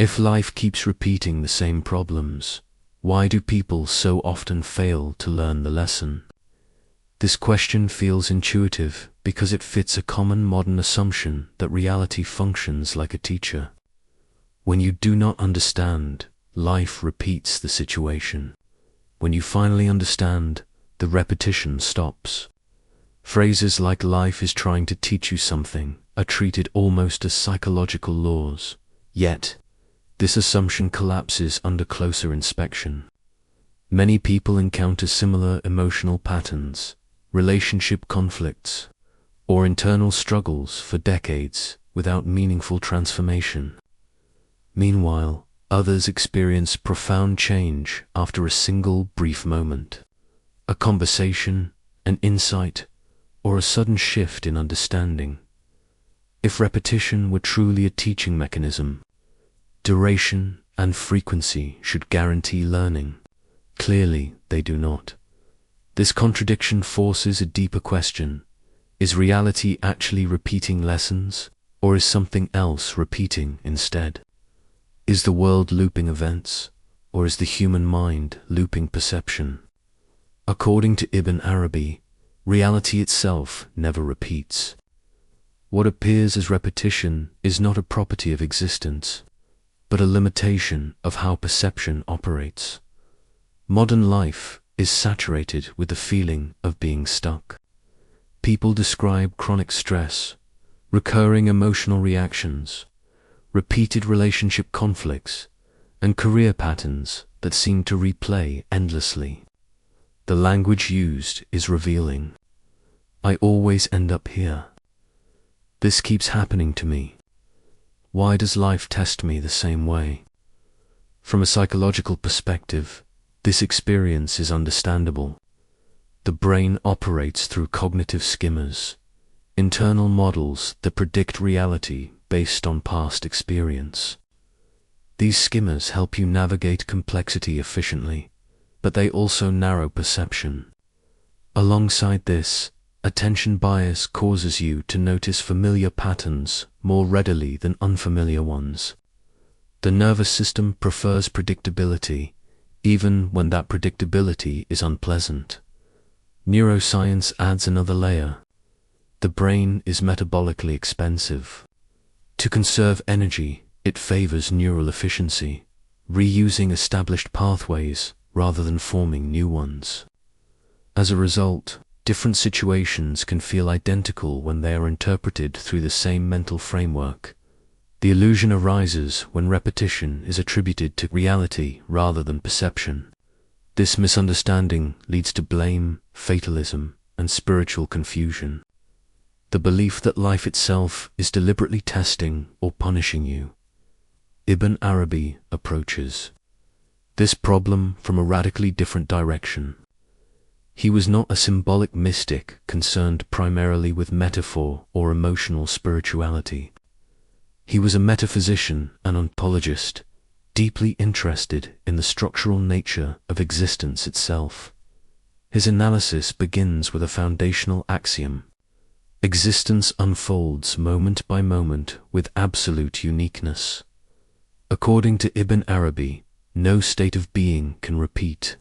If life keeps repeating the same problems, why do people so often fail to learn the lesson? This question feels intuitive because it fits a common modern assumption that reality functions like a teacher. When you do not understand, life repeats the situation. When you finally understand, the repetition stops. Phrases like "life is trying to teach you something" are treated almost as psychological laws. Yet, this assumption collapses under closer inspection. Many people encounter similar emotional patterns, relationship conflicts, or internal struggles for decades without meaningful transformation. Meanwhile, others experience profound change after a single brief moment. A conversation, an insight, or a sudden shift in understanding. If repetition were truly a teaching mechanism, duration and frequency should guarantee learning. Clearly, they do not. This contradiction forces a deeper question. Is reality actually repeating lessons, or is something else repeating instead? Is the world looping events, or is the human mind looping perception? According to Ibn Arabi, reality itself never repeats. What appears as repetition is not a property of existence, but a limitation of how perception operates. Modern life is saturated with the feeling of being stuck. People describe chronic stress, recurring emotional reactions, repeated relationship conflicts, and career patterns that seem to replay endlessly. The language used is revealing. I always end up here. This keeps happening to me. Why does life test me the same way? From a psychological perspective, this experience is understandable. The brain operates through cognitive skimmers, internal models that predict reality based on past experience. These skimmers help you navigate complexity efficiently, but they also narrow perception. Alongside this, attention bias causes you to notice familiar patterns more readily than unfamiliar ones. The nervous system prefers predictability, even when that predictability is unpleasant. Neuroscience adds another layer. The brain is metabolically expensive. To conserve energy, it favors neural efficiency, reusing established pathways rather than forming new ones. As a result, different situations can feel identical when they are interpreted through the same mental framework. The illusion arises when repetition is attributed to reality rather than perception. This misunderstanding leads to blame, fatalism, and spiritual confusion. The belief that life itself is deliberately testing or punishing you. Ibn Arabi approaches this problem from a radically different direction. He was not a symbolic mystic concerned primarily with metaphor or emotional spirituality. He was a metaphysician and ontologist, deeply interested in the structural nature of existence itself. His analysis begins with a foundational axiom. Existence unfolds moment by moment with absolute uniqueness. According to Ibn Arabi, no state of being can repeat.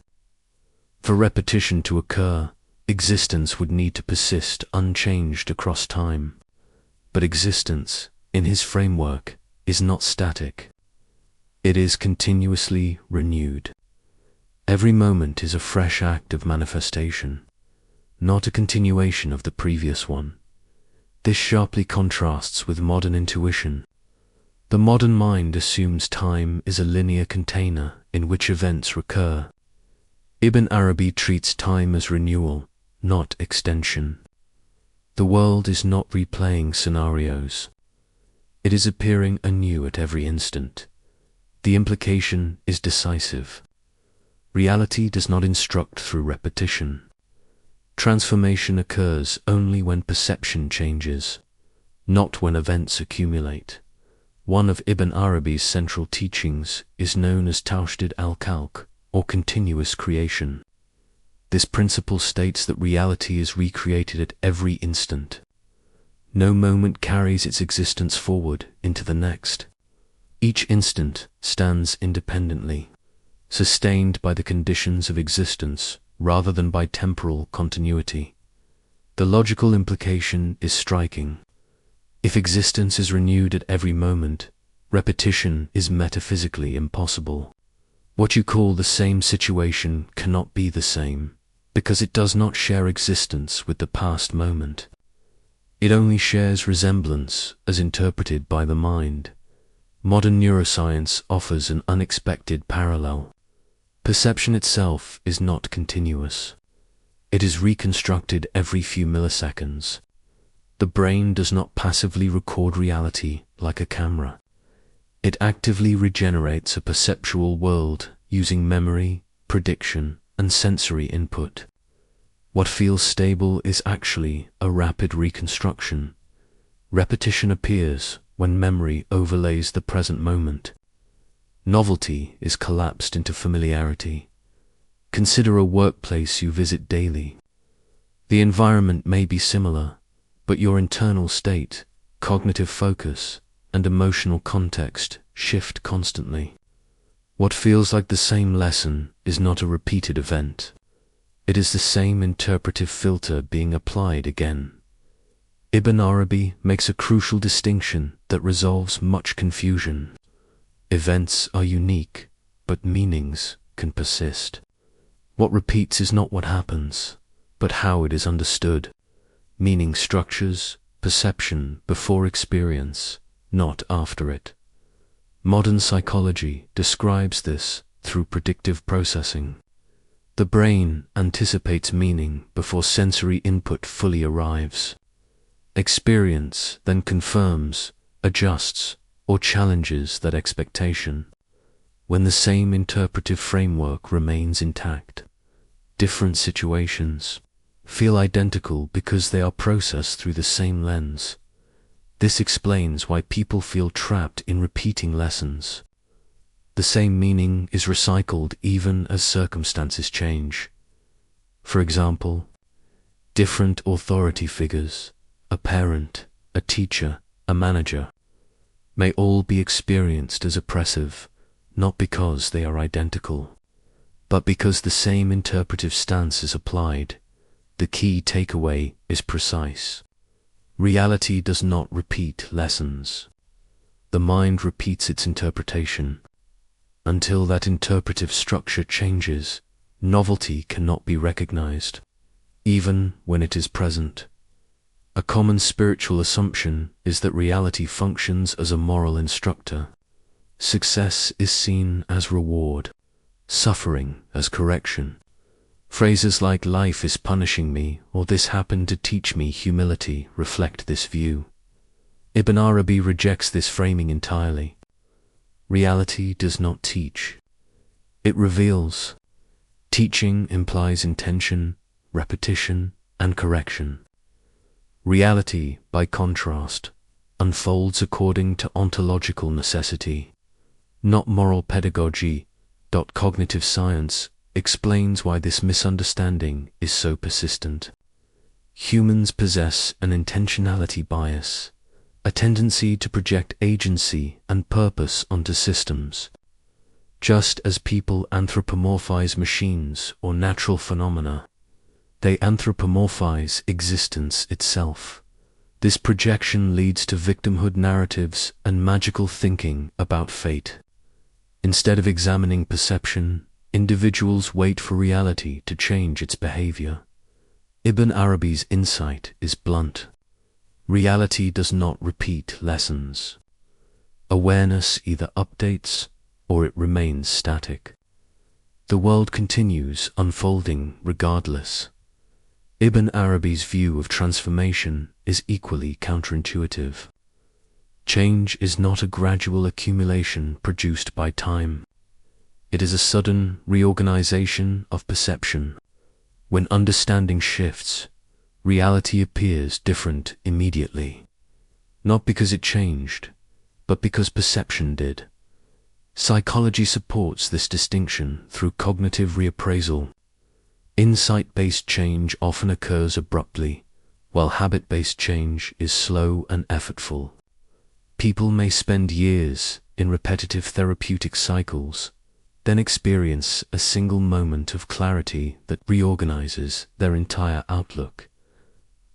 For repetition to occur, existence would need to persist unchanged across time. But existence, in his framework, is not static. It is continuously renewed. Every moment is a fresh act of manifestation, not a continuation of the previous one. This sharply contrasts with modern intuition. The modern mind assumes time is a linear container in which events recur. Ibn Arabi treats time as renewal, not extension. The world is not replaying scenarios. It is appearing anew at every instant. The implication is decisive. Reality does not instruct through repetition. Transformation occurs only when perception changes, not when events accumulate. One of Ibn Arabi's central teachings is known as Tawshdid al-Khalq, or continuous creation. This principle states that reality is recreated at every instant. No moment carries its existence forward into the next. Each instant stands independently, sustained by the conditions of existence rather than by temporal continuity. The logical implication is striking. If existence is renewed at every moment, repetition is metaphysically impossible. What you call the same situation cannot be the same, because it does not share existence with the past moment. It only shares resemblance as interpreted by the mind. Modern neuroscience offers an unexpected parallel. Perception itself is not continuous. It is reconstructed every few milliseconds. The brain does not passively record reality like a camera. It actively regenerates a perceptual world using memory, prediction, and sensory input. What feels stable is actually a rapid reconstruction. Repetition appears when memory overlays the present moment. Novelty is collapsed into familiarity. Consider a workplace you visit daily. The environment may be similar, but your internal state, cognitive focus, and emotional context shift constantly. What feels like the same lesson is not a repeated event. It is the same interpretive filter being applied again. Ibn Arabi makes a crucial distinction that resolves much confusion. Events are unique, but meanings can persist. What repeats is not what happens, but how it is understood. Meaning structures perception before experience, not after it. Modern psychology describes this through predictive processing. The brain anticipates meaning before sensory input fully arrives. Experience then confirms, adjusts, or challenges that expectation. When the same interpretive framework remains intact, different situations feel identical because they are processed through the same lens. This explains why people feel trapped in repeating lessons. The same meaning is recycled even as circumstances change. For example, different authority figures, a parent, a teacher, a manager, may all be experienced as oppressive, not because they are identical, but because the same interpretive stance is applied. The key takeaway is precise. Reality does not repeat lessons. The mind repeats its interpretation. Until that interpretive structure changes, novelty cannot be recognized, even when it is present. A common spiritual assumption is that reality functions as a moral instructor. Success is seen as reward, suffering as correction. Phrases like "life is punishing me" or "this happened to teach me humility" reflect this view. Ibn Arabi rejects this framing entirely. Reality does not teach. It reveals. Teaching implies intention, repetition, and correction. Reality, by contrast, unfolds according to ontological necessity, not moral pedagogy. Cognitive science explains why this misunderstanding is so persistent. Humans possess an intentionality bias, a tendency to project agency and purpose onto systems. Just as people anthropomorphize machines or natural phenomena, they anthropomorphize existence itself. This projection leads to victimhood narratives and magical thinking about fate. Instead of examining perception, individuals wait for reality to change its behavior. Ibn Arabi's insight is blunt. Reality does not repeat lessons. Awareness either updates or it remains static. The world continues unfolding regardless. Ibn Arabi's view of transformation is equally counterintuitive. Change is not a gradual accumulation produced by time. It is a sudden reorganization of perception. When understanding shifts, reality appears different immediately. Not because it changed, but because perception did. Psychology supports this distinction through cognitive reappraisal. Insight-based change often occurs abruptly, while habit-based change is slow and effortful. People may spend years in repetitive therapeutic cycles, then experience a single moment of clarity that reorganizes their entire outlook.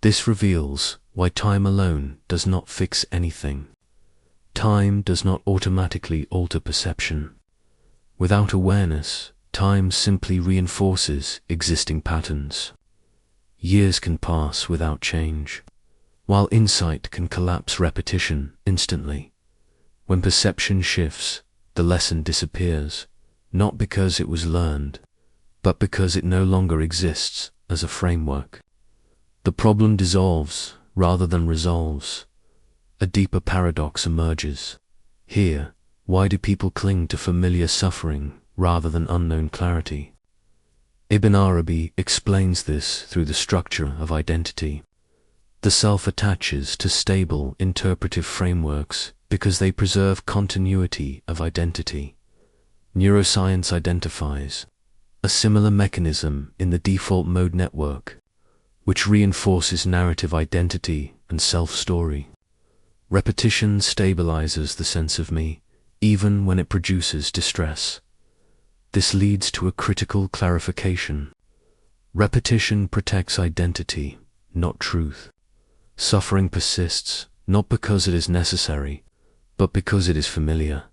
This reveals why time alone does not fix anything. Time does not automatically alter perception. Without awareness, time simply reinforces existing patterns. Years can pass without change, while insight can collapse repetition instantly. When perception shifts, the lesson disappears, not because it was learned, but because it no longer exists as a framework. The problem dissolves rather than resolves. A deeper paradox emerges. Here, why do people cling to familiar suffering rather than unknown clarity? Ibn Arabi explains this through the structure of identity. The self attaches to stable interpretive frameworks because they preserve continuity of identity. Neuroscience identifies a similar mechanism in the default mode network, which reinforces narrative identity and self-story. Repetition stabilizes the sense of me, even when it produces distress. This leads to a critical clarification. Repetition protects identity, not truth. Suffering persists, not because it is necessary, but because it is familiar.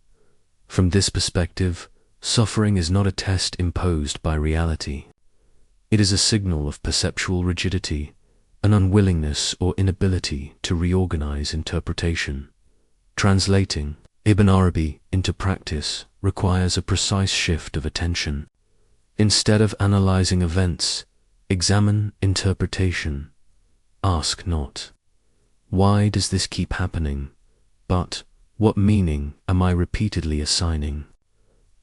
From this perspective, suffering is not a test imposed by reality. It is a signal of perceptual rigidity, an unwillingness or inability to reorganize interpretation. Translating Ibn Arabi into practice requires a precise shift of attention. Instead of analyzing events, examine interpretation. Ask not, why does this keep happening? But, what meaning am I repeatedly assigning?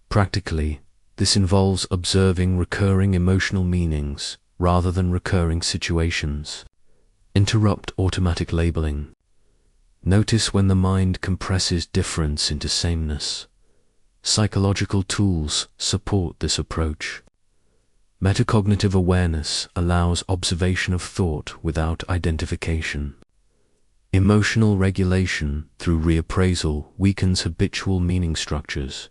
Practically, this involves observing recurring emotional meanings rather than recurring situations. Interrupt automatic labeling. Notice when the mind compresses difference into sameness. Psychological tools support this approach. Metacognitive awareness allows observation of thought without identification. Emotional regulation through reappraisal weakens habitual meaning structures.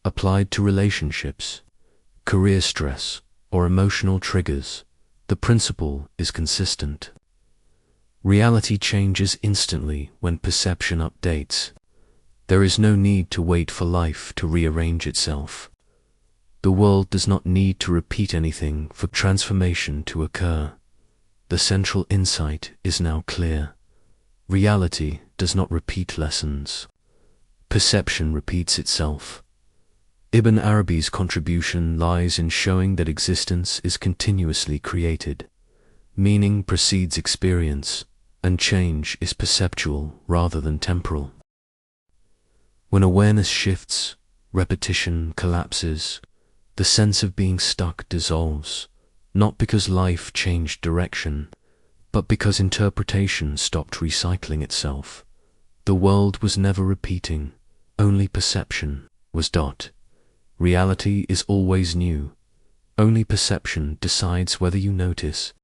Applied to relationships, career stress, or emotional triggers, the principle is consistent. Reality changes instantly when perception updates. There is no need to wait for life to rearrange itself. The world does not need to repeat anything for transformation to occur. The central insight is now clear. Reality does not repeat lessons. Perception repeats itself. Ibn Arabi's contribution lies in showing that existence is continuously created. Meaning precedes experience, and change is perceptual rather than temporal. When awareness shifts, repetition collapses, the sense of being stuck dissolves, not because life changed direction, but because interpretation stopped recycling itself. The world was never repeating, only perception was. Reality is always new. Only perception decides whether you notice,